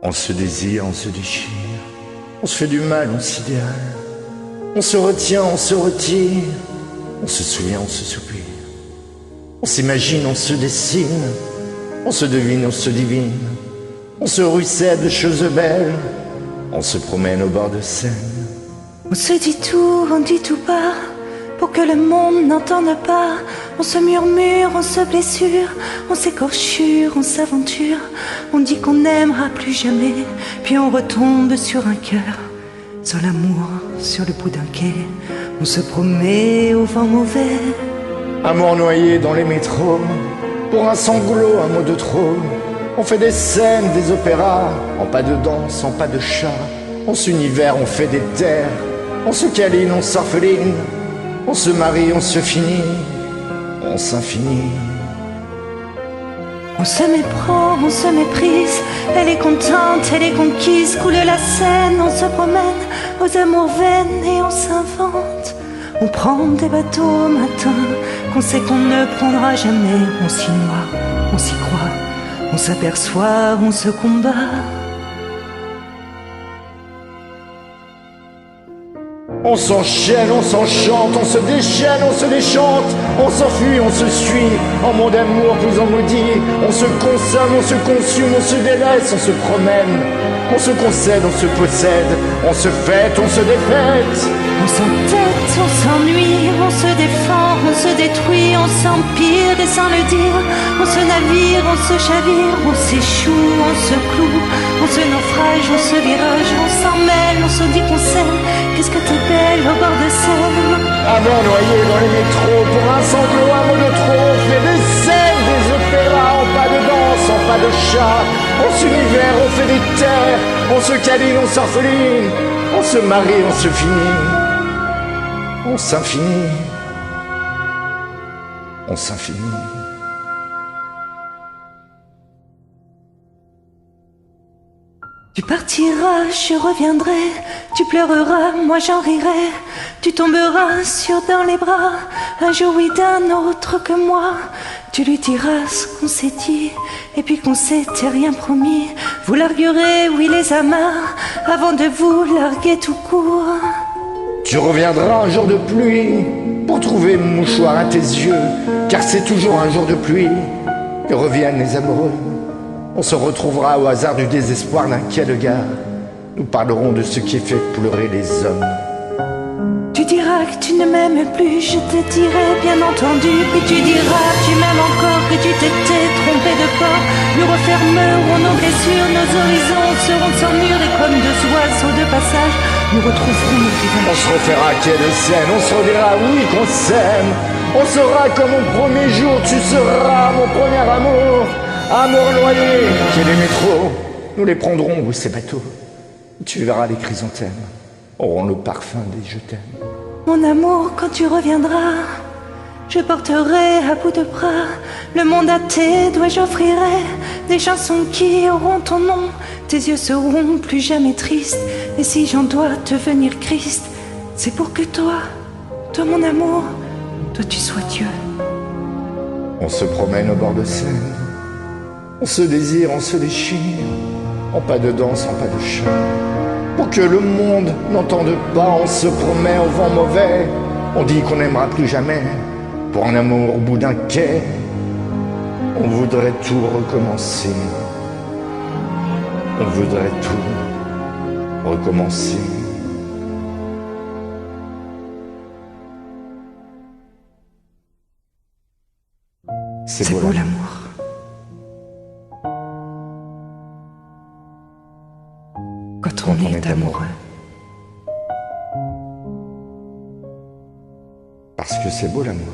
On se désire, on se déchire, on se fait du mal, on s'idéale, on se retient, on se retire, on se souvient, on se soupire, on s'imagine, on se dessine, on se devine, on se divine, on se ruisselle de choses belles, on se promène au bord de Seine. On se dit tout, on dit tout bas, pour que le monde n'entende pas. On se murmure, on se blessure, on s'écorchure, on s'aventure. On dit qu'on n'aimera plus jamais, puis on retombe sur un cœur, sur l'amour, sur le bout d'un quai. On se promet au vent mauvais. Amour noyé dans les métros, pour un sanglot, un mot de trop. On fait des scènes, des opéras, en pas de danse, en pas de chat. On s'univers, on fait des terres, on se câline, on s'orpheline, on se marie, on se finit, on s'infinit. On se méprend, on se méprise, elle est contente, elle est conquise, coule la Seine, on se promène aux amours vaines et on s'invente. On prend des bateaux au matin, qu'on sait qu'on ne prendra jamais. On s'y noie, on s'y croit, on s'aperçoit, on se combat. On s'enchaîne, on s'enchante, on se déchaîne, on se déchante, on s'enfuit, on se suit, en monde d'amour plus en maudit. On se consomme, on se consume, on se délaisse, on se promène, on se concède, on se possède, on se fête, on se défaite. On s'entête, on s'ennuie, on se défend, on se détruit, on s'empire et sans le dire. On se navire, on se chavire, on s'échoue, on se cloue, on se naufrage, on se virage, on s'en mêle, on se dit qu'on s'aime. Qu'est-ce que t'es belle au bord de Seine. Avant noyé dans les métros, pour un sanglot, un mot de trop. On fait des scènes, des opéras, en pas de danse, en pas de chat. On s'univers, on fait des terres, on se câline, on s'orpheline, on se marie, on se finit, on s'infinit, on s'infinit. Tu partiras, je reviendrai, tu pleureras, moi j'en rirai. Tu tomberas dans les bras, un jour oui d'un autre que moi. Tu lui diras ce qu'on s'est dit, et puis qu'on s'était rien promis. Vous larguerez, oui les amarres, avant de vous larguer tout court. Tu reviendras un jour de pluie, pour trouver mon mouchoir à tes yeux, car c'est toujours un jour de pluie que reviennent les amoureux. On se retrouvera au hasard du désespoir d'un quai de gare. Nous parlerons de ce qui fait pleurer les hommes. Tu diras que tu ne m'aimes plus, je te dirai bien entendu. Puis tu diras que tu m'aimes encore, que tu t'étais trompé de port. Nous refermerons nos blessures, nos horizons seront sans mur. Et comme deux oiseaux de passage, nous retrouverons nos rivages. On se refera quai de Seine, on se redira oui qu'on s'aime. On sera comme au premier jour, tu seras mon premier amour. Amour noyé, qui est les métros, nous les prendrons, oui, ces bateaux. Tu verras les chrysanthèmes, auront le parfum des je t'aime. Mon amour, quand tu reviendras, je porterai à bout de bras le monde à tes doigts, j'offrirai des chansons qui auront ton nom. Tes yeux seront plus jamais tristes, et si j'en dois devenir Christ, c'est pour que toi mon amour, toi tu sois Dieu. On se promène au bord de Seine, on se désire, on se déchire, en pas de danse, en pas de chant. Pour que le monde n'entende pas, on se promet au vent mauvais. On dit qu'on n'aimera plus jamais, pour un amour au bout d'un quai. On voudrait tout recommencer, on voudrait tout recommencer. C'est beau l'amour. Quand on est amoureux. Parce que c'est beau l'amour.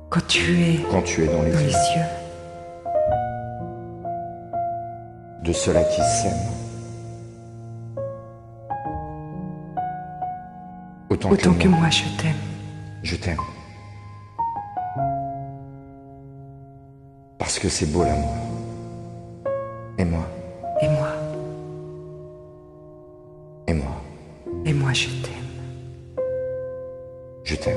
Quand tu es dans les yeux de ceux-là qui s'aiment. Autant que moi je t'aime. Je t'aime. Parce que c'est beau l'amour. Et moi. Et moi. Et moi. Et moi je t'aime. Je t'aime.